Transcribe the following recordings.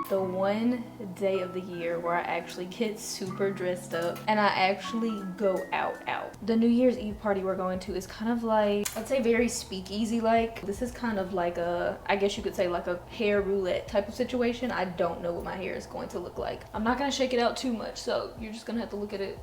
the one day of the year where I actually get super dressed up and I actually go out. The New Year's Eve party we're going to is kind of like, I'd say very speakeasy like. This is kind of like a, I guess you could say like a hair roulette type of situation. I don't know what my hair is going to look like. I'm not gonna shake it out too much, so you're just gonna have to look at it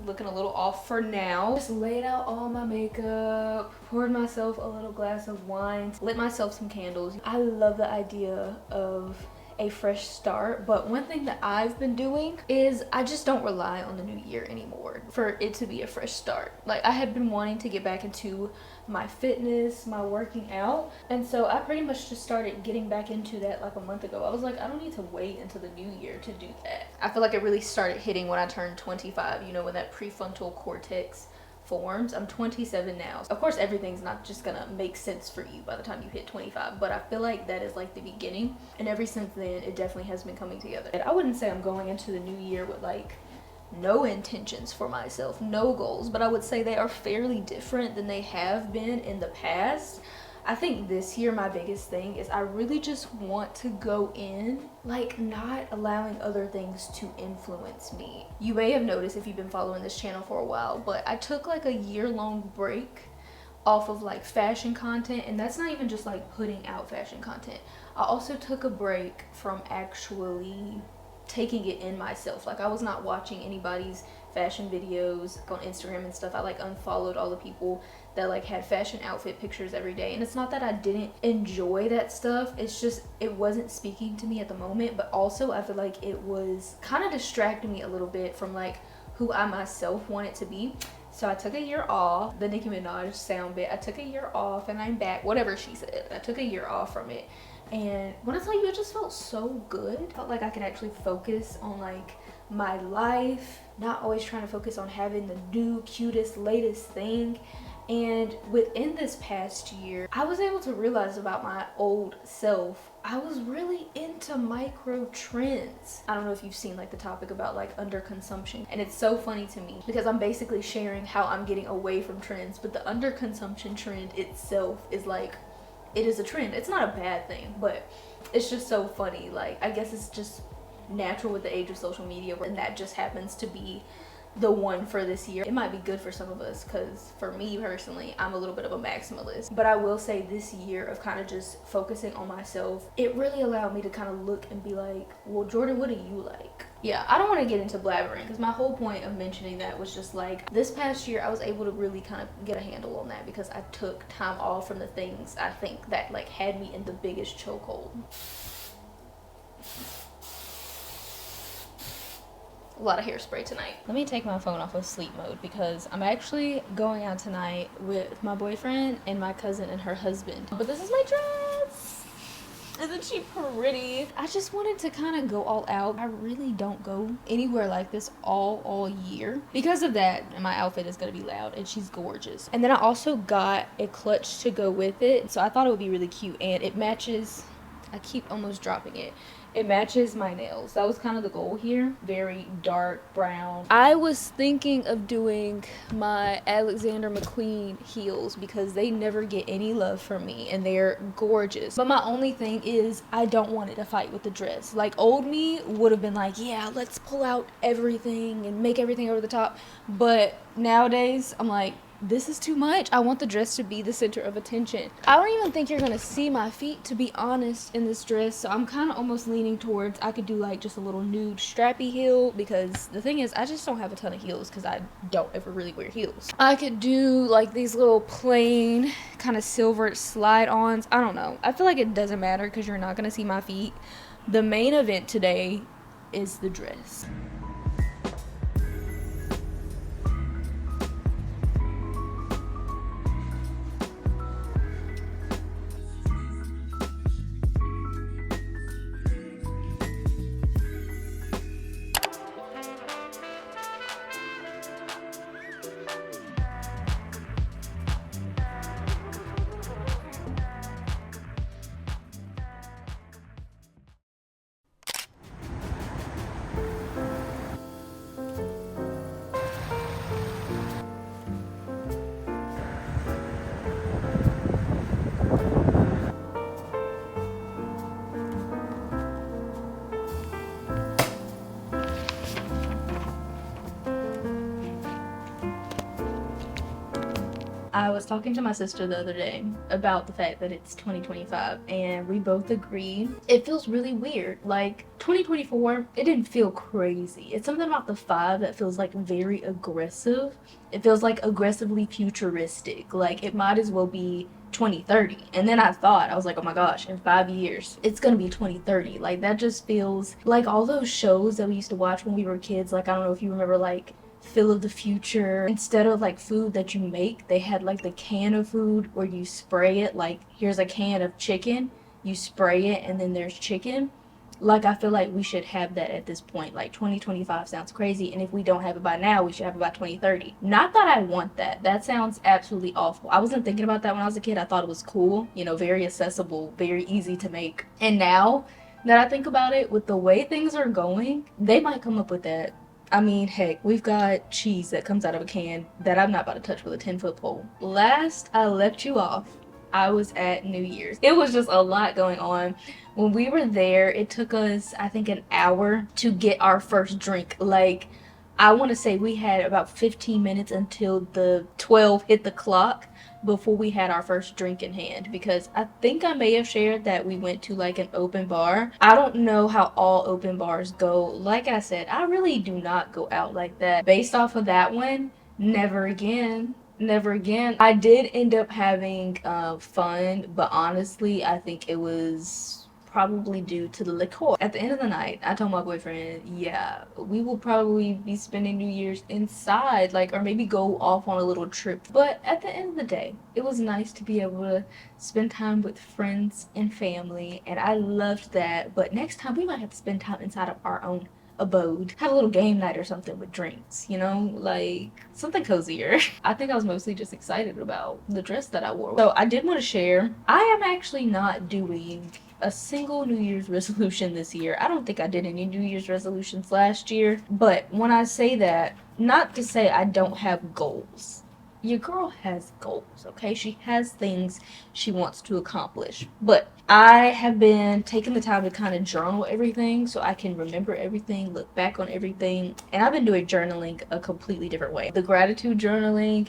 looking a little off for now. Just laid out all my makeup, poured myself a little glass of wine, lit myself some candles. I love the idea of a fresh start, but one thing that I've been doing is I just don't rely on the new year anymore for it to be a fresh start. Like, I had been wanting to get back into my fitness, my working out, and so I pretty much just started getting back into that like a month ago. I was like, I don't need to wait until the new year to do that. I feel like it really started hitting when I turned 25, you know, when that prefrontal cortex forms. I'm 27 now. Of course, everything's not just gonna make sense for you by the time you hit 25, but I feel like that is like the beginning, and ever since then it definitely has been coming together. And I wouldn't say I'm going into the new year with like no intentions for myself, no goals, but I would say they are fairly different than they have been in the past. I think this year my biggest thing is I really just want to go in like not allowing other things to influence me. You may have noticed if you've been following this channel for a while, but I took like a year-long break off of like fashion content, and that's not even just like putting out fashion content. I also took a break from actually taking it in myself. Like, I was not watching anybody's fashion videos on Instagram and stuff. I like unfollowed all the people that like had fashion outfit pictures every day, and it's not that I didn't enjoy that stuff, it's just it wasn't speaking to me at the moment. But also I feel like it was kind of distracting me a little bit from like who I myself wanted to be. So I took a year off, the Nicki Minaj sound bit. I took a year off and I'm back, whatever she said. I took a year off from it, and when I tell you, it just felt so good. I felt like I could actually focus on like my life, not always trying to focus on having the new cutest latest thing. And within this past year, I was able to realize about my old self, I was really into micro trends. I don't know if you've seen like the topic about like underconsumption, and it's so funny to me because I'm basically sharing how I'm getting away from trends, but the underconsumption trend itself is like, it is a trend. It's not a bad thing, but it's just so funny. Like, I guess it's just natural with the age of social media, and that just happens to be the one for this year. It might be good for some of us, because for me personally, I'm a little bit of a maximalist, but I will say this year of kind of just focusing on myself, it really allowed me to kind of look and be like, well, Jordan, what do you like? Yeah, I don't want to get into blabbering, because my whole point of mentioning that was just like, this past year I was able to really kind of get a handle on that because I took time off from the things I think that like had me in the biggest chokehold. A lot of hairspray tonight. Let me take my phone off of sleep mode because I'm actually going out tonight with my boyfriend and my cousin and her husband. But this is my dress. Isn't she pretty? I just wanted to kind of go all out. I really don't go anywhere like this all year. Because of that, my outfit is gonna be loud, and she's gorgeous. And then I also got a clutch to go with it, so I thought it would be really cute, and it matches, I keep almost dropping it. It matches my nails. That was kind of the goal here. Very dark brown. I was thinking of doing my Alexander McQueen heels because they never get any love from me and they're gorgeous. But my only thing is I don't want it to fight with the dress. Like, old me would have been like, yeah, let's pull out everything and make everything over the top. But nowadays I'm like, this is too much. I want the dress to be the center of attention. I don't even think you're gonna see my feet, to be honest, in this dress. So I'm kind of almost leaning towards I could do like just a little nude strappy heel, because the thing is I just don't have a ton of heels because I don't ever really wear heels. I could do like these little plain kind of silver slide-ons. I don't know. I feel like it doesn't matter because you're not gonna see my feet. The main event today is the dress. I was talking to my sister the other day about the fact that it's 2025, and we both agreed it feels really weird. Like 2024, it didn't feel crazy. It's something about the 5 that feels like very aggressive. It feels like aggressively futuristic. Like it might as well be 2030. And then I was like, oh my gosh, in 5 years it's gonna be 2030. Like that just feels like all those shows that we used to watch when we were kids. Like I don't know if you remember, like Phil of the Future. Instead of like food that you make, they had like the can of food where you spray it. Like here's a can of chicken, you spray it, and then there's chicken. Like I feel like we should have that at this point. Like 2025 sounds crazy, and if we don't have it by now, we should have it by 2030. Not that I want that. That sounds absolutely awful. I wasn't thinking about that when I was a kid. I thought it was cool, you know, very accessible, very easy to make. And now that I think about it, with the way things are going, they might come up with that. I mean, heck, we've got cheese that comes out of a can that I'm not about to touch with a 10-foot pole. Last I left you off, I was at New Year's. It was just a lot going on. When we were there, it took us, I think, an hour to get our first drink. Like, I want to say we had about 15 minutes until the 12 hit the clock before we had our first drink in hand, because I think I may have shared that we went to like an open bar. I don't know how all open bars go. Like I said, I really do not go out like that. Based off of that one, never again. Never again. I did end up having fun, but honestly, I think it was probably due to the liquor. At the end of the night, I told my boyfriend, yeah, we will probably be spending New Year's inside, like, or maybe go off on a little trip. But at the end of the day, it was nice to be able to spend time with friends and family, and I loved that. But next time we might have to spend time inside of our own abode, have a little game night or something with drinks, you know, like something cozier. I think I was mostly just excited about the dress that I wore. So I did want to share, I am actually not doing a single New Year's resolution this year. I don't think I did any New Year's resolutions last year, but when I say that, not to say I don't have goals. Your girl has goals, okay? She has things she wants to accomplish. But I have been taking the time to kind of journal everything so I can remember everything, look back on everything. And I've been doing journaling a completely different way. The gratitude journaling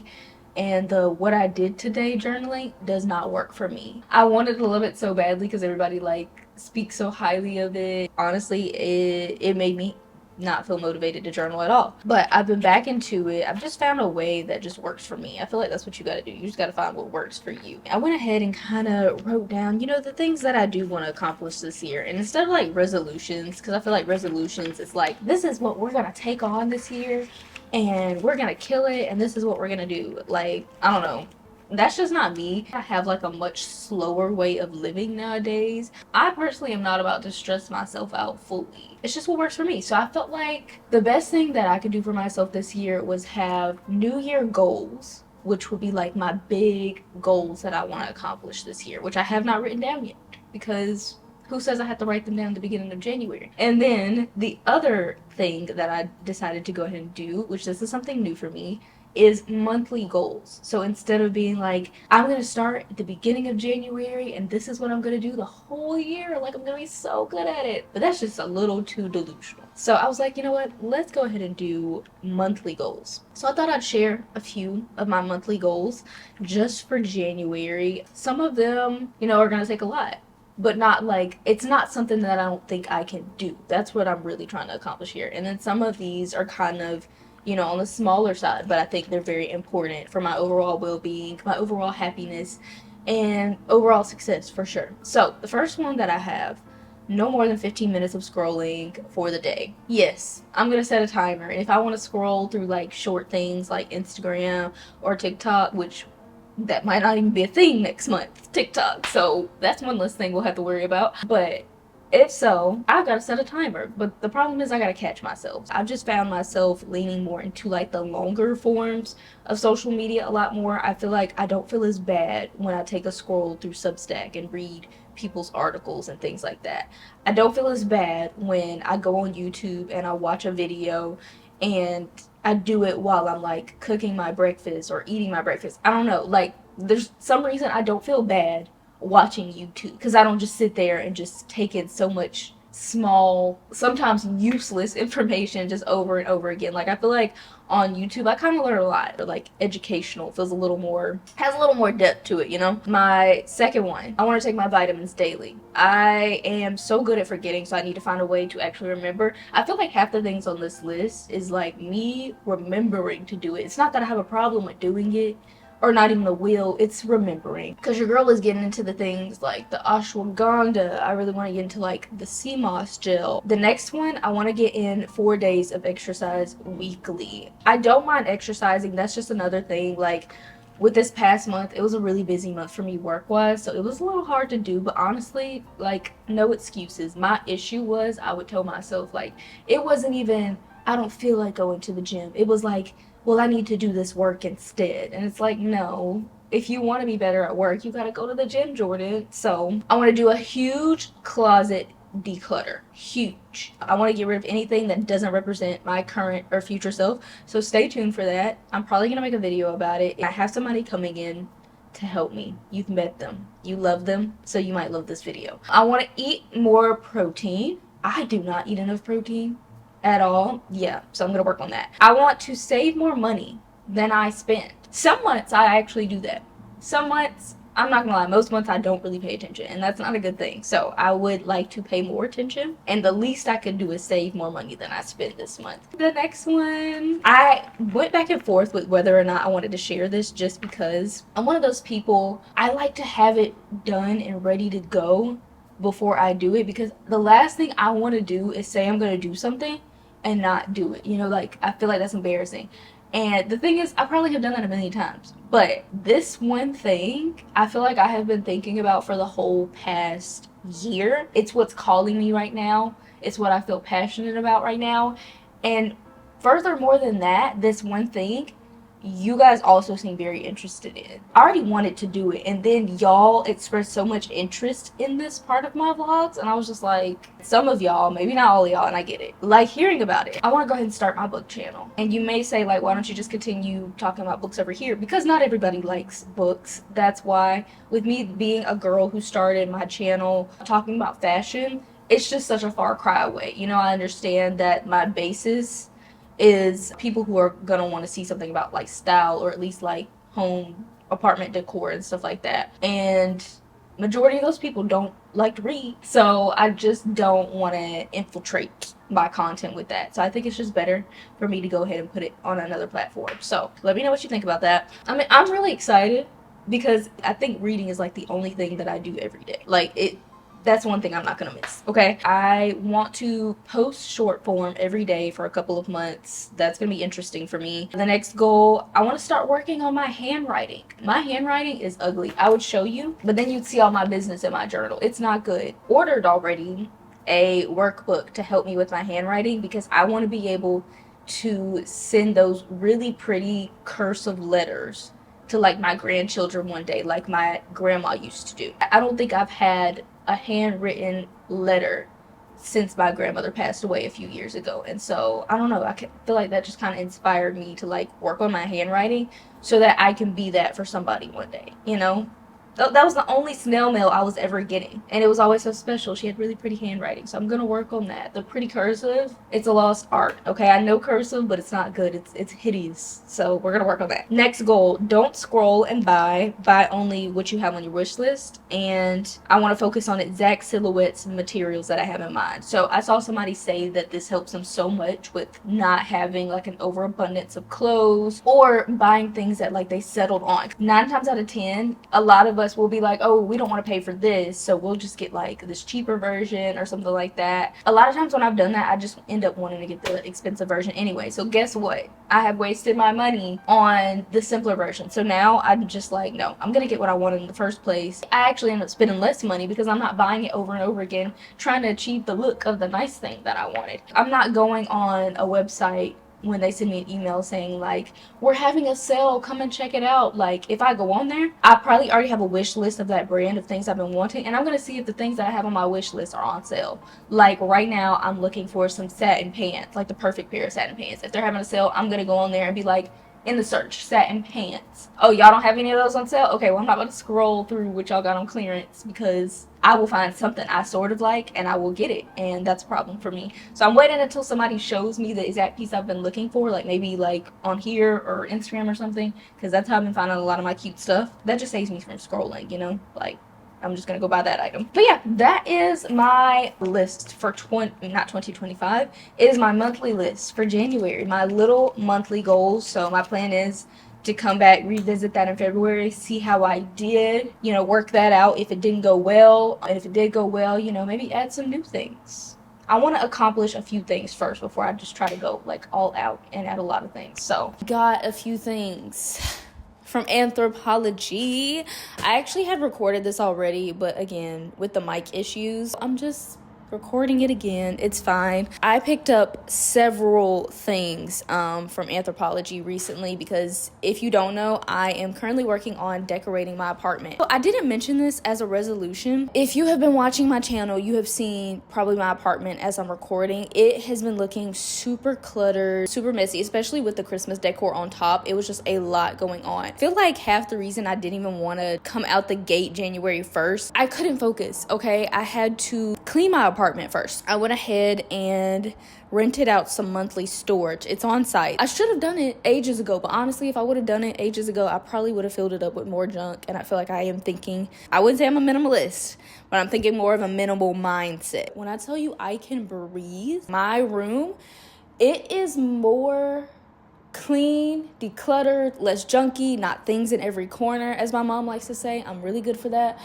and the what I did today journaling does not work for me. I wanted to love it so badly because everybody like speaks so highly of it. Honestly, it made me not feel motivated to journal at all. But I've been back into it. I've just found a way that just works for me. I feel like that's what you gotta do. You just gotta find what works for you. I went ahead and kind of wrote down, you know, the things that I do want to accomplish this year. And instead of like resolutions, because I feel like resolutions, it's like, this is what we're gonna take on this year and we're gonna kill it and this is what we're gonna do. Like, I don't know. That's just not me. I have like a much slower way of living nowadays. I personally am not about to stress myself out fully. It's just what works for me. So I felt like the best thing that I could do for myself this year was have New Year goals, which would be like my big goals that I want to accomplish this year, which I have not written down yet because who says I have to write them down at the beginning of January? And then the other thing that I decided to go ahead and do, which this is something new for me, is monthly goals. So instead of being like, I'm going to start at the beginning of January and this is what I'm going to do the whole year, like I'm going to be so good at it. But that's just a little too delusional. So I was like, you know what? Let's go ahead and do monthly goals. So I thought I'd share a few of my monthly goals just for January. Some of them, you know, are going to take a lot. But not like, it's not something that I don't think I can do. That's what I'm really trying to accomplish here. And then some of these are kind of, you know, on the smaller side, but I think they're very important for my overall well-being, my overall happiness, and overall success for sure. So the first one that I have, no more than 15 minutes of scrolling for the day. Yes, I'm gonna set a timer, and if I want to scroll through like short things like Instagram or TikTok, which that might not even be a thing next month, TikTok, so that's one less thing we'll have to worry about. But if so, I've got to set a timer. But the problem is I got to catch myself. I've just found myself leaning more into like the longer forms of social media a lot more. I feel like I don't feel as bad when I take a scroll through Substack and read people's articles and things like that. I don't feel as bad when I go on YouTube and I watch a video and I do it while I'm like cooking my breakfast or eating my breakfast. I don't know, like there's some reason I don't feel bad watching YouTube because I don't just sit there and just take in so much small, sometimes useless information just over and over again. Like I feel like on YouTube I kind of learn a lot, or like educational, feels a little more, has a little more depth to it, you know. My second one, I want to take my vitamins daily. I am so good at forgetting, so I need to find a way to actually remember. I feel like half the things on this list is like me remembering to do it. It's not that I have a problem with doing it, or not even the will, it's remembering. Because your girl is getting into the things like the ashwagandha. I really want to get into like the sea moss gel. The next one, I want to get in 4 days of exercise weekly. I don't mind exercising, that's just another thing. Like with this past month, it was a really busy month for me work-wise, so it was a little hard to do, but honestly, like, no excuses. My issue was, I would tell myself, like, it wasn't even, I don't feel like going to the gym. It was like, well, I need to do this work instead. And it's like, no, if you want to be better at work, you gotta go to the gym, Jordan. So I want to do a huge closet declutter. Huge. I want to get rid of anything that doesn't represent my current or future self. So stay tuned for that. I'm probably gonna make a video about it. I have somebody coming in to help me. You've met them. You love them, so you might love this video. I want to eat more protein. I do not eat enough protein at all. Yeah, so I'm gonna work on that. I want to save more money than I spend. Some months I actually do that. Some months, I'm not gonna lie, most months I don't really pay attention, and that's not a good thing. So I would like to pay more attention, and the least I could do is save more money than I spend this month. The next one, I went back and forth with whether or not I wanted to share this, just because I'm one of those people, I like to have it done and ready to go before I do it, because the last thing I want to do is say I'm gonna do something and not do it, you know. Like, I feel like that's embarrassing. And the thing is, I probably have done that a million times, but this one thing I feel like I have been thinking about for the whole past year. It's what's calling me right now. It's what I feel passionate about right now. And furthermore than that, this one thing you guys also seem very interested in. I already wanted to do it, and then y'all expressed so much interest in this part of my vlogs, and I was just like, some of y'all, maybe not all of y'all, and I get it, like hearing about it. I want to go ahead and start my book channel. And you may say, like, why don't you just continue talking about books over here? Because not everybody likes books. That's why, with me being a girl who started my channel talking about fashion, it's just such a far cry away. You know, I understand that my basis is people who are gonna want to see something about like style, or at least like home apartment decor and stuff like that, and majority of those people don't like to read, so I just don't want to infiltrate my content with that. So I think it's just better for me to go ahead and put it on another platform. So let me know what you think about that. I mean, I'm really excited because I think reading is like the only thing that I do every day. Like, that's one thing I'm not gonna miss, okay? I want to post short form every day for a couple of months. That's gonna be interesting for me. The next goal, I want to start working on my handwriting. My handwriting is ugly. I would show you, but then you'd see all my business in my journal. It's not good. Ordered already a workbook to help me with my handwriting, because I want to be able to send those really pretty cursive letters to like my grandchildren one day, like my grandma used to do. I don't think I've had a handwritten letter since my grandmother passed away a few years ago, and so I don't know, I feel like that just kind of inspired me to like work on my handwriting so that I can be that for somebody one day, you know. That was the only snail mail I was ever getting, and it was always so special. She had really pretty handwriting, so I'm gonna work on that. The pretty cursive, it's a lost art, okay? I know cursive, but it's not good. It's hideous, so we're gonna work on that. Next goal, don't scroll and buy only what you have on your wish list, and I want to focus on exact silhouettes and materials that I have in mind. So I saw somebody say that this helps them so much with not having like an overabundance of clothes, or buying things that like they settled on. 9 times out of 10, a lot of us will be like, oh, we don't want to pay for this, so we'll just get like this cheaper version or something like that. A lot of times when I've done that, I just end up wanting to get the expensive version anyway. So guess what? I have wasted my money on the simpler version. So now I'm just like, no, I'm gonna get what I wanted in the first place. I actually end up spending less money because I'm not buying it over and over again trying to achieve the look of the nice thing that I wanted. I'm not going on a website when they send me an email saying like, we're having a sale, come and check it out. Like, if I go on there, I probably already have a wish list of that brand of things I've been wanting, and I'm gonna see if the things that I have on my wish list are on sale. Like right now, I'm looking for some satin pants, like the perfect pair of satin pants. If they're having a sale, I'm gonna go on there and be like, in the search, satin pants. Oh, y'all don't have any of those on sale? Okay, well, I'm not going to scroll through what y'all got on clearance because I will find something I sort of like and I will get it, and that's a problem for me. So I'm waiting until somebody shows me the exact piece I've been looking for, like maybe like on here or Instagram or something, because that's how I've been finding a lot of my cute stuff. That just saves me from scrolling, you know, like I'm just gonna go buy that item. But yeah, that is my list for not 2025. It is my monthly list for January, my little monthly goals. So my plan is to come back, revisit that in February, see how I did, you know, work that out if it didn't go well. And if it did go well, you know, maybe add some new things. I want to accomplish a few things first before I just try to go like all out and add a lot of things. So got a few things from Anthropologie. I actually had recorded this already, but again, with the mic issues, I'm just recording it again. It's fine. I picked up several things from Anthropologie recently because if you don't know, I am currently working on decorating my apartment. So I didn't mention this as a resolution. If you have been watching my channel, you have seen probably my apartment as I'm recording. It has been looking super cluttered, super messy, especially with the Christmas decor on top. It was just a lot going on. I feel like half the reason I didn't even want to come out the gate January 1st, I couldn't focus, okay? I had to clean my apartment first. I went ahead and rented out some monthly storage. It's on site. I should have done it ages ago, but honestly, if I would have done it ages ago, I probably would have filled it up with more junk. And I feel like I am thinking, I wouldn't say I'm a minimalist, but I'm thinking more of a minimal mindset. When I tell you I can breathe, my room, it is more clean, decluttered, less junky, not things in every corner, as my mom likes to say. I'm really good for that.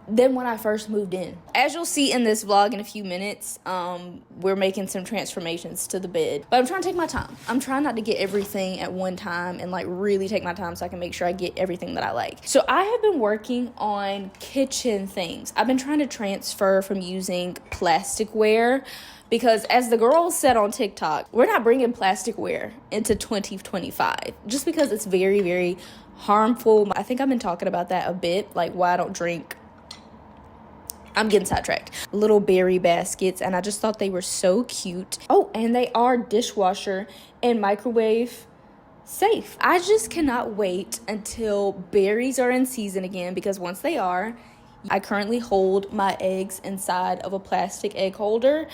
Then when I first moved in. As you'll see in this vlog in a few minutes, we're making some transformations to the bed. But I'm trying to take my time. I'm trying not to get everything at one time and like really take my time so I can make sure I get everything that I like. So I have been working on kitchen things. I've been trying to transfer from using plasticware because as the girls said on TikTok, we're not bringing plasticware into 2025 just because it's very, very harmful. I think I've been talking about that a bit, like why I don't drink. I'm getting sidetracked. Little berry baskets, and I just thought they were so cute. Oh, and they are dishwasher and microwave safe. I just cannot wait until berries are in season again, because once they are, I currently hold my eggs inside of a plastic egg holder,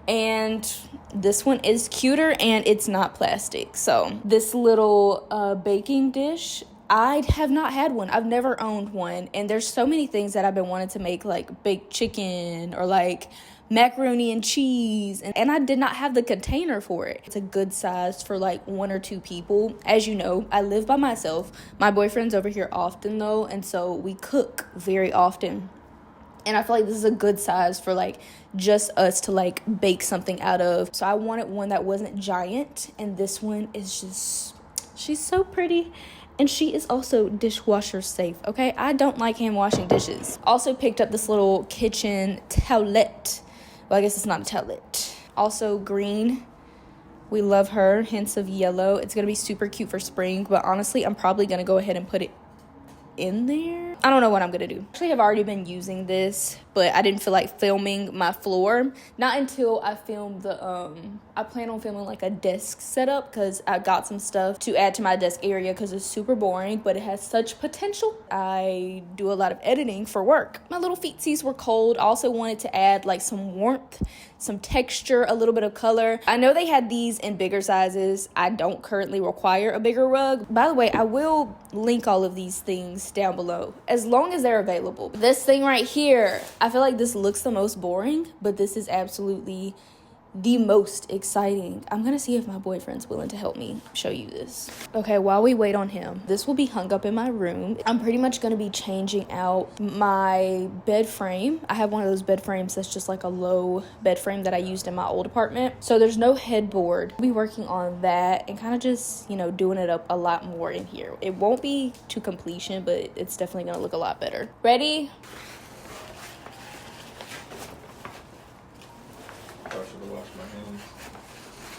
and this one is cuter and it's not plastic. So this little baking dish, I have not had one. I've never owned one. And there's so many things that I've been wanting to make, like baked chicken or like macaroni and cheese. And I did not have the container for it. It's a good size for like 1 or 2 people. As you know, I live by myself. My boyfriend's over here often though. And so we cook very often. And I feel like this is a good size for like just us to like bake something out of. So I wanted one that wasn't giant. And this one is just, she's so pretty. And she is also dishwasher safe, okay? I don't like hand washing dishes. Also picked up this little kitchen towelette. Well, I guess it's not a towelette. Also green. We love her. Hints of yellow. It's going to be super cute for spring. But honestly, I'm probably going to go ahead and put it in there. I don't know what I'm gonna do. Actually, I've already been using this, but I didn't feel like filming my floor. Not until I filmed the, I plan on filming like a desk setup because I got some stuff to add to my desk area because it's super boring, but it has such potential. I do a lot of editing for work. My little feetsies were cold. I also wanted to add like some warmth, some texture, a little bit of color. I know they had these in bigger sizes. I don't currently require a bigger rug. By the way, I will link all of these things down below as long as they're available. This thing right here, I feel like this looks the most boring, but this is absolutely the most exciting. I'm gonna see if my boyfriend's willing to help me show you this. Okay, while we wait on him, this will be hung up in my room. I'm pretty much gonna be changing out my bed frame. I have one of those bed frames that's just like a low bed frame that I used in my old apartment. So there's no headboard. I'll be working on that and kind of just, you know, doing it up a lot more in here. It won't be to completion, but it's definitely gonna look a lot better. Ready?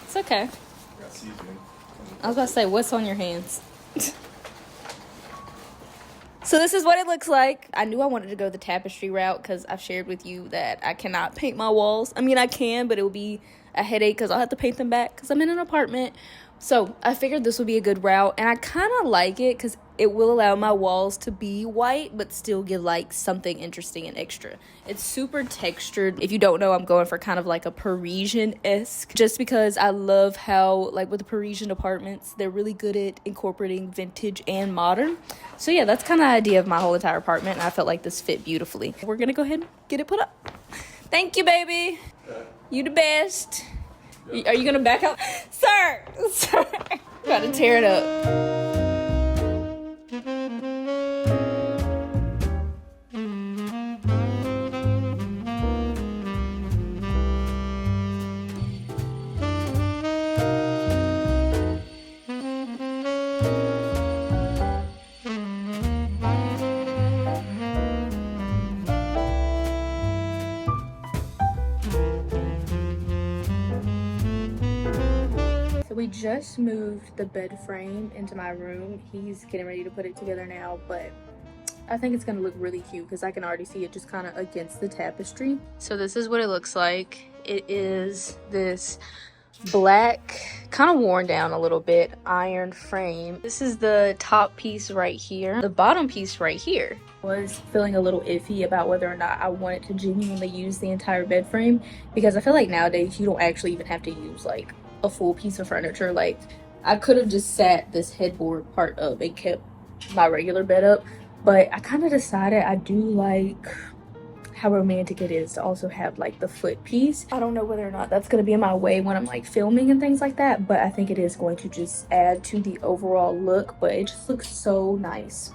It's okay. Got seasoning. I was about to say, what's on your hands? So this is what it looks like. I knew I wanted to go the tapestry route because I've shared with you that I cannot paint my walls. I mean, I can, but it will be a headache because I'll have to paint them back because I'm in an apartment. So I figured this would be a good route, and I kind of like it because it will allow my walls to be white but still give like something interesting and extra. It's super textured. If you don't know, I'm going for kind of like a Parisian-esque, just because I love how, like, with the Parisian apartments, they're really good at incorporating vintage and modern. So yeah, that's kind of the idea of my whole entire apartment, and I felt like this fit beautifully. We're gonna go ahead and get it put up. Thank you, baby. You the best. Are you gonna back up? Sir! Gotta tear it up. We just moved the bed frame into my room. He's getting ready to put it together now, but I think it's gonna look really cute because I can already see it just kind of against the tapestry. So this is what it looks like. It is this black, kind of worn down a little bit, iron frame. This is the top piece right here. The bottom piece right here. Was feeling a little iffy about whether or not I wanted to genuinely use the entire bed frame, because I feel like nowadays you don't actually even have to use like a full piece of furniture. Like, I could have just sat this headboard part up and kept my regular bed up, but I kind of decided I do like how romantic it is to also have like the foot piece. I don't know whether or not that's going to be in my way when I'm like filming and things like that, but I think it is going to just add to the overall look. But it just looks so nice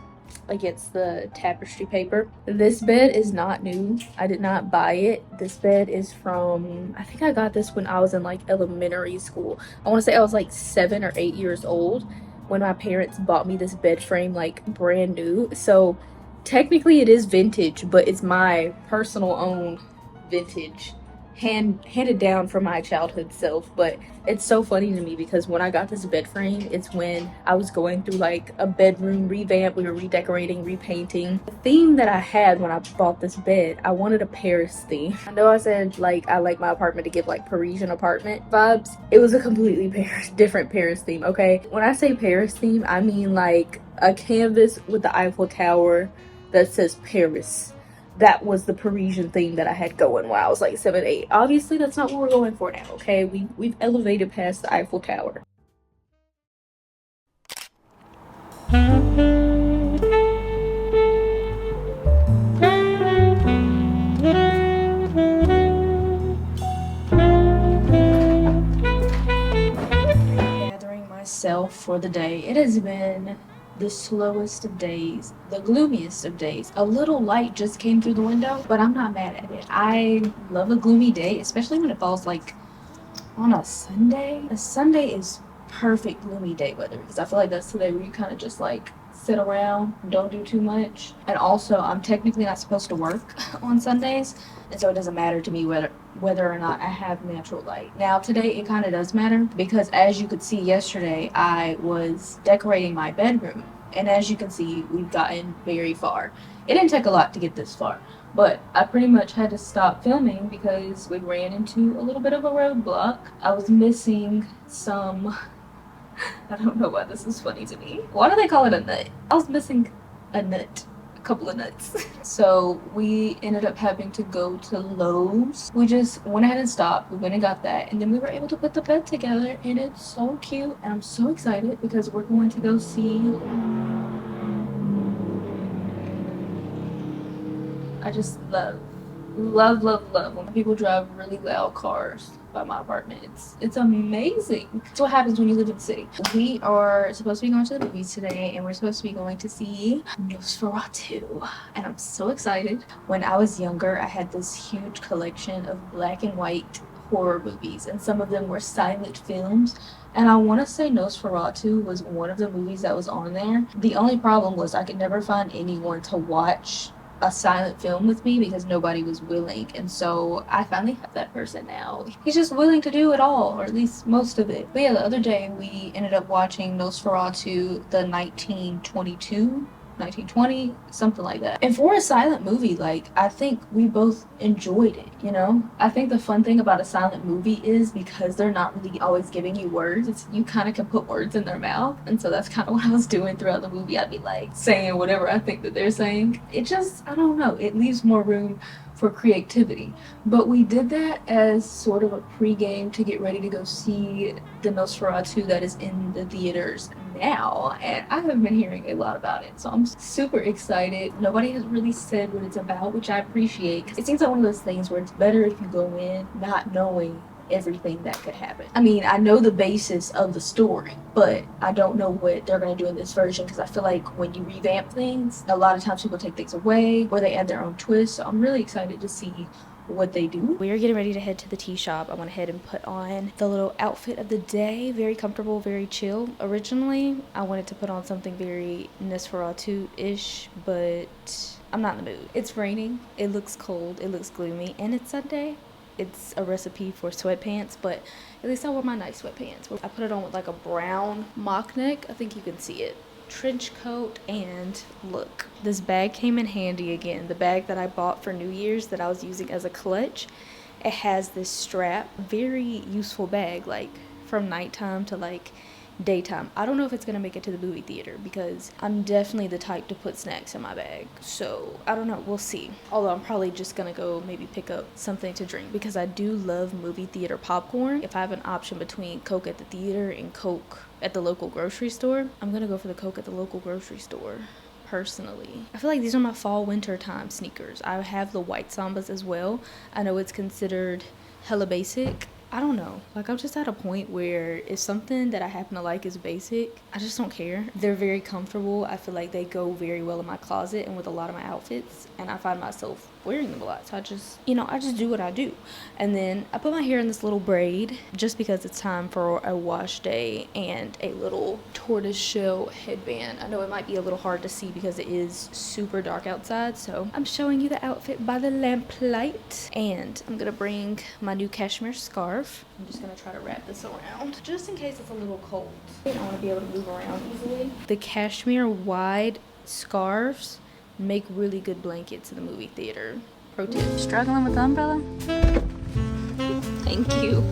against the tapestry paper. This bed is not new. I did not buy it. This bed is from, I think I got this when I was in like elementary school. I want to say I was like 7 or 8 years old when my parents bought me this bed frame, like brand new. So technically it is vintage, but it's my personal own vintage, handed down from my childhood self. But it's so funny to me because when I got this bed frame, it's when I was going through like a bedroom revamp. We were redecorating, repainting. The theme that I had when I bought this bed, I wanted a Paris theme. I know I said like I like my apartment to give like Parisian apartment vibes. It was a completely different Paris theme, okay? When I say Paris theme, I mean like a canvas with the Eiffel Tower that says Paris. That was the Parisian theme that I had going while I was like 7, 8. Obviously, that's not what we're going for now, okay? We've elevated past the Eiffel Tower. Gathering myself for the day. It has been the slowest of days, the gloomiest of days. A little light just came through the window, but I'm not mad at it. I love a gloomy day, especially when it falls like on a Sunday. A Sunday is perfect gloomy day weather because I feel like that's the day where you kind of just like sit around and don't do too much. And also, I'm technically not supposed to work on Sundays, and so it doesn't matter to me whether or not I have natural light. Now today it kind of does matter because, as you could see yesterday, I was decorating my bedroom, and as you can see, we've gotten very far. It didn't take a lot to get this far, but I pretty much had to stop filming because we ran into a little bit of a roadblock. I was missing some, I don't know why this is funny to me. Why do they call it a nut? I was missing a nut. Couple of nuts. So we ended up having to go to Lowe's. We just went ahead and stopped. We went and got that, and then we were able to put the bed together, and it's so cute, and I'm so excited because we're going to go see. I just love when people drive really loud cars by my apartment. It's amazing. It's what happens when you live in the city. We are supposed to be going to the movies today, and we're supposed to be going to see Nosferatu, and I'm so excited. When I was younger, I had this huge collection of black and white horror movies, and some of them were silent films, and I want to say Nosferatu was one of the movies that was on there. The only problem was I could never find anyone to watch a silent film with me because nobody was willing, and so I finally have that person now. He's just willing to do it all, or at least most of it. But yeah, the other day we ended up watching Nosferatu, the 1922 1920, something like that. And for a silent movie, like, I think we both enjoyed it, you know? I think the fun thing about a silent movie is because they're not really always giving you words, you kind of can put words in their mouth. And so that's kind of what I was doing throughout the movie. I'd be like saying whatever I think that they're saying. It just, I don't know, it leaves more room for creativity. But we did that as sort of a pre-game to get ready to go see the Nosferatu that is in the theaters now, and I have been hearing a lot about it, so I'm super excited. Nobody has really said what it's about, which I appreciate, because it seems like one of those things where it's better if you go in not knowing everything that could happen. I mean, I know the basis of the story, but I don't know what they're going to do in this version, because I feel like when you revamp things, a lot of times people take things away or they add their own twist, so I'm really excited to see what they do. We are getting ready to head to the tea shop. I went ahead and put on the little outfit of the day. Very comfortable, very chill. Originally, I wanted to put on something very Nosferatu-ish, but I'm not in the mood. It's raining, it looks cold, it looks gloomy, and it's Sunday. It's a recipe for sweatpants, but at least I wore my nice sweatpants. I put it on with like a brown mock neck. I think you can see it. Trench coat, and look, this bag came in handy again. The bag that I bought for New Year's that I was using as a clutch, it has this strap. Very useful bag, like from nighttime to like daytime. I don't know if it's gonna make it to the movie theater because I'm definitely the type to put snacks in my bag, so I don't know, we'll see. Although I'm probably just gonna go maybe pick up something to drink because I do love movie theater popcorn. If I have an option between Coke at the theater and Coke at the local grocery store, I'm gonna go for the Coke at the local grocery store. Personally, I feel like these are my fall winter time sneakers. I have the white Sambas as well. I know it's considered hella basic. I don't know, like I'm just at a point where if something that I happen to like is basic, I just don't care. They're very comfortable. I feel like they go very well in my closet and with a lot of my outfits, and I find myself wearing them a lot, so I just do what I do. And then I put my hair in this little braid just because it's time for a wash day, and a little tortoise shell headband. I know it might be a little hard to see because it is super dark outside, so I'm showing you the outfit by the lamplight. And I'm gonna bring my new cashmere scarf. I'm just gonna try to wrap this around just in case it's a little cold. I want to be able to move around easily. The cashmere wide scarves make really good blankets in the movie theater. Pro tip. Struggling with the umbrella? Thank you.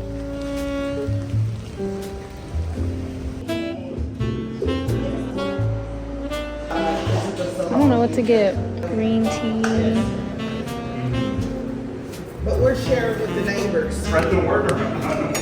I don't know what to get. Green tea. But we're sharing with the neighbors. Spread the word around.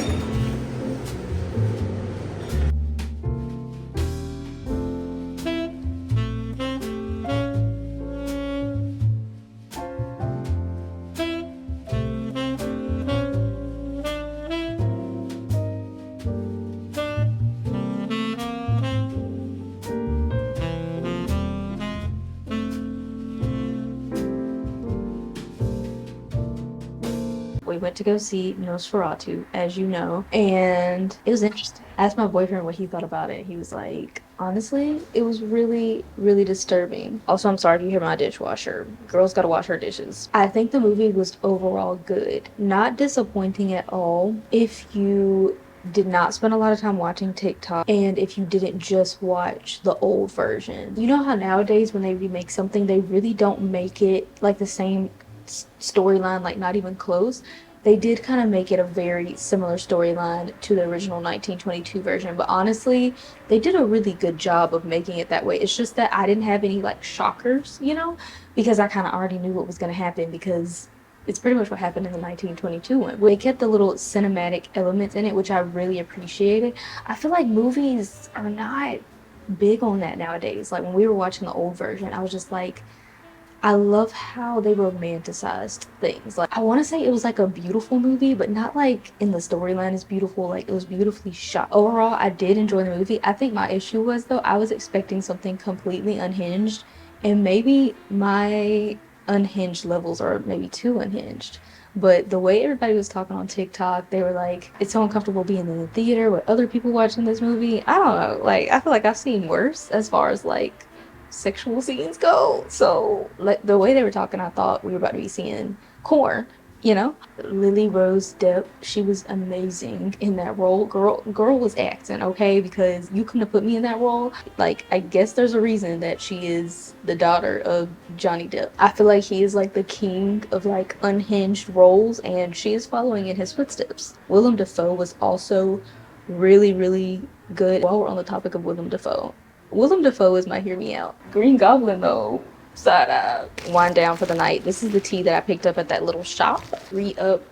We went to go see Nosferatu, as you know, and it was interesting. I asked my boyfriend what he thought about it. He was like, honestly, it was really, really disturbing. Also, I'm sorry if you hear my dishwasher. Girl's gotta wash her dishes. I think the movie was overall good. Not disappointing at all. If you did not spend a lot of time watching TikTok, and if you didn't just watch the old version. You know how nowadays when they remake something, they really don't make it like the same storyline, like not even close. They did kind of make it a very similar storyline to the original 1922 version, but honestly, they did a really good job of making it that way. It's just that I didn't have any like shockers, you know, because I kind of already knew what was going to happen, because it's pretty much what happened in the 1922 one. They kept the little cinematic elements in it, which I really appreciated. I feel like movies are not big on that nowadays. Like when we were watching the old version, I was just like, I love how they romanticized things. Like, I want to say it was like a beautiful movie, but not like in the storyline is beautiful. Like, it was beautifully shot. Overall, I did enjoy the movie. I think my issue was, though, I was expecting something completely unhinged, and maybe my unhinged levels are maybe too unhinged. But the way everybody was talking on TikTok, they were like, it's so uncomfortable being in the theater with other people watching this movie. I don't know. Like, I feel like I've seen worse as far as like sexual scenes go. So like the way they were talking, I thought we were about to be seeing corn, you know. Lily Rose Depp, she was amazing in that role. Girl was acting, okay, because you couldn't have put me in that role. Like, I guess there's a reason that she is the daughter of Johnny Depp. I feel like he is like the king of like unhinged roles, and she is following in his footsteps. Willem Dafoe was also really good. While we're on the topic of Willem Dafoe is my hear me out. Green Goblin though, side eye. Wind down for the night. This is the tea that I picked up at that little shop. Re-up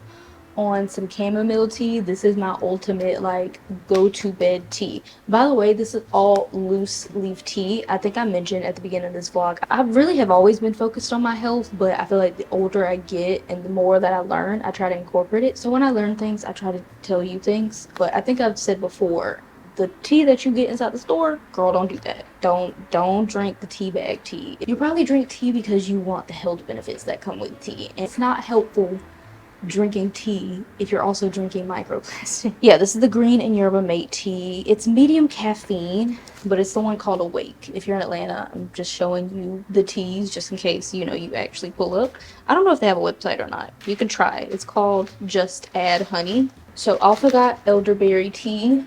on some chamomile tea. This is my ultimate like go to bed tea. By the way, this is all loose leaf tea. I think I mentioned at the beginning of this vlog, I really have always been focused on my health, but I feel like the older I get and the more that I learn, I try to incorporate it. So when I learn things, I try to tell you things. But I think I've said before, the tea that you get inside the store, girl, don't do that. Don't drink the tea bag tea. You probably drink tea because you want the health benefits that come with tea, and it's not helpful drinking tea if you're also drinking microplastic. Yeah, this is the green and yerba mate tea. It's medium caffeine, but it's the one called Awake. If you're in Atlanta, I'm just showing you the teas just in case, you know, you actually pull up. I don't know if they have a website or not. You can try it. It's called Just Add Honey. So Alpha got elderberry tea.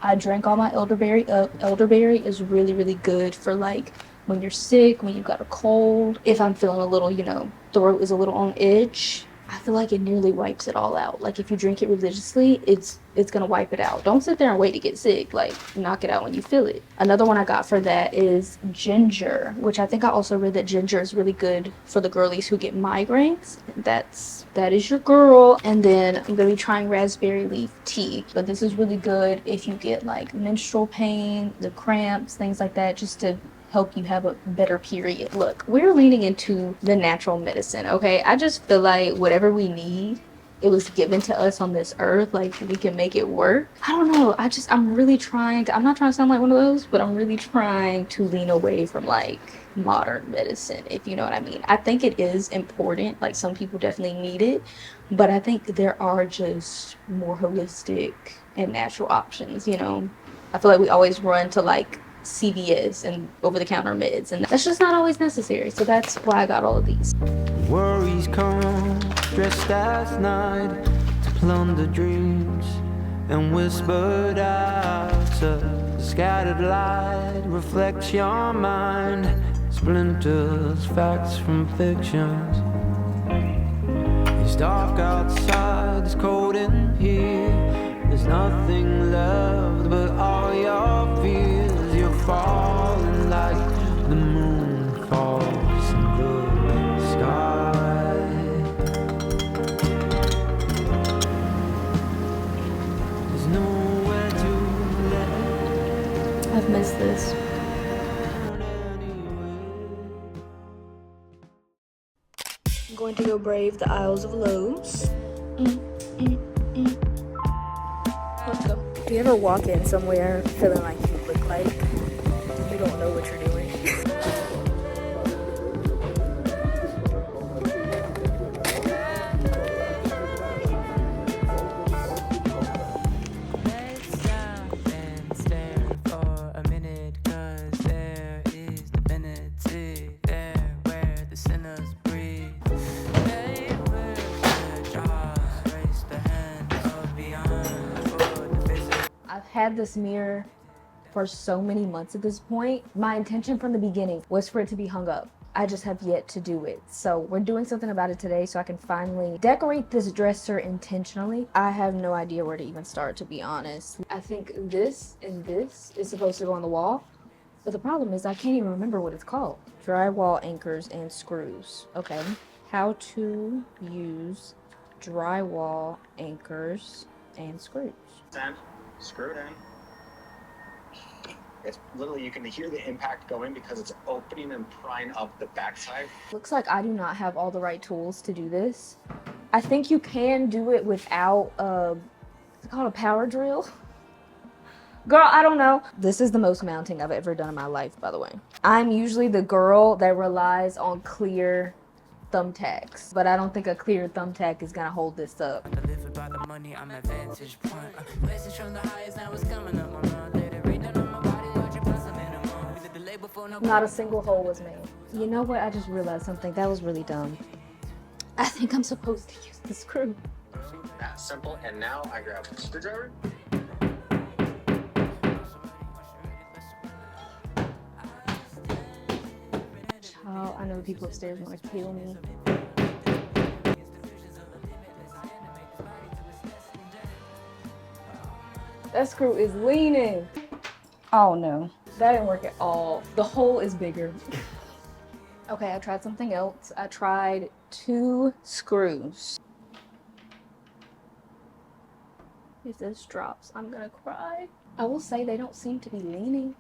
I drank all my elderberry up. Elderberry is really good for like when you're sick, when you've got a cold. If I'm feeling a little, you know, throat is a little on edge, I feel like it nearly wipes it all out. Like if you drink it religiously, it's gonna wipe it out. Don't sit there and wait to get sick. Like knock it out when you feel it. Another one I got for that is ginger, which I think I also read that ginger is really good for the girlies who get migraines. That is your girl. And then I'm gonna be trying raspberry leaf tea, but this is really good if you get like menstrual pain, the cramps, things like that, just to help you have a better period. Look, we're leaning into the natural medicine, okay? I just feel like whatever we need, it was given to us on this earth. Like we can make it work. I don't know. I'm really trying to, I'm not trying to sound like one of those, but I'm really trying to lean away from like modern medicine, if you know what I mean. I think it is important. Like some people definitely need it, but I think there are just more holistic and natural options, you know? I feel like we always run to like CVS and over-the-counter meds, and that's just not always necessary. So that's why I got all of these. Worries come dressed as night to plunder dreams and whispered out of scattered light reflects your mind, splinters facts from fictions. It's dark outside, it's cold in here, there's nothing left but all your fears. You're falling like the moon falls in the sky. There's nowhere to let. I've missed this. I'm going to go brave the Isles of Lows. Let's go. Do you ever walk in somewhere feeling like you look like you don't know what you're doing? Let's stop and stare for a minute, 'cause there is divinity there where the sinners breathe. They were the jaws, raise the hand of beyond for the physical. I've had this mirror for so many months at this point. My intention from the beginning was for it to be hung up. I just have yet to do it. So we're doing something about it today so I can finally decorate this dresser intentionally. I have no idea where to even start, to be honest. I think this and this is supposed to go on the wall, but the problem is I can't even remember what it's called. Drywall anchors and screws. Okay, how to use drywall anchors and screws. And screw it in. It's literally, you can hear the impact going because it's opening and prying up the backside. Looks like I do not have all the right tools to do this. I think you can do it without is it called a power drill? Girl, I don't know. This is the most mounting I've ever done in my life, by the way. I'm usually the girl that relies on clear thumbtacks, but I don't think a clear thumbtack is gonna hold this up. I live about the money, I'm at vantage point. Message from the highest, now it's coming up my mind. Let it rain down on my body, watch it plus a minimum. We did the label for no. Not a single hole was made. You know what? I just realized something. That was really dumb. I think I'm supposed to use the screw. That simple. And now I grab a screwdriver. Child, I know the people upstairs want to kill me. That screw is leaning. Oh no, that didn't work at all. The hole is bigger. Okay, I tried something else. I tried 2 screws. If this drops, I'm gonna cry. I will say they don't seem to be leaning.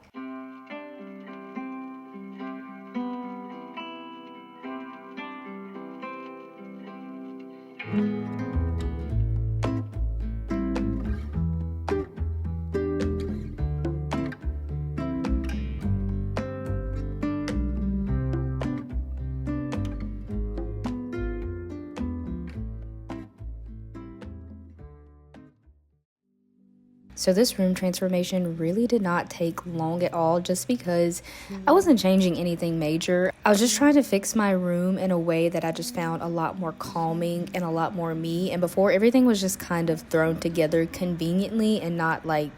So this room transformation really did not take long at all, just because I wasn't changing anything major. I was just trying to fix my room in a way that I just found a lot more calming and a lot more me. And before, everything was just kind of thrown together conveniently and not like,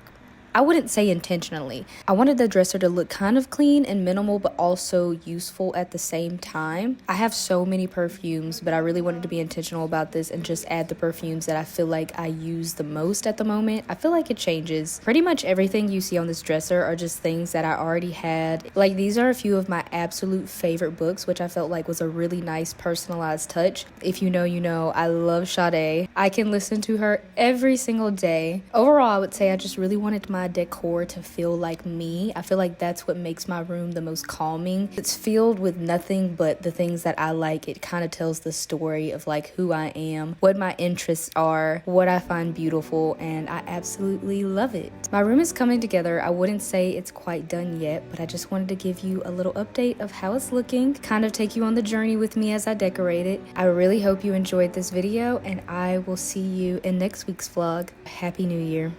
I wouldn't say intentionally. I wanted the dresser to look kind of clean and minimal, but also useful at the same time. I have so many perfumes, but I really wanted to be intentional about this and just add the perfumes that I feel like I use the most at the moment. I feel like it changes. Pretty much everything you see on this dresser are just things that I already had. Like, these are a few of my absolute favorite books, which I felt like was a really nice personalized touch. If you know, you know, I love Sade. I can listen to her every single day. Overall, I would say I just really wanted my decor to feel like me. I feel like that's what makes my room the most calming. It's filled with nothing but the things that I like. It kind of tells the story of like who I am, what my interests are, what I find beautiful, and I absolutely love it. My room is coming together. I wouldn't say it's quite done yet, but I just wanted to give you a little update of how it's looking, kind of take you on the journey with me as I decorate it. I really hope you enjoyed this video, and I will see you in next week's vlog. Happy New Year.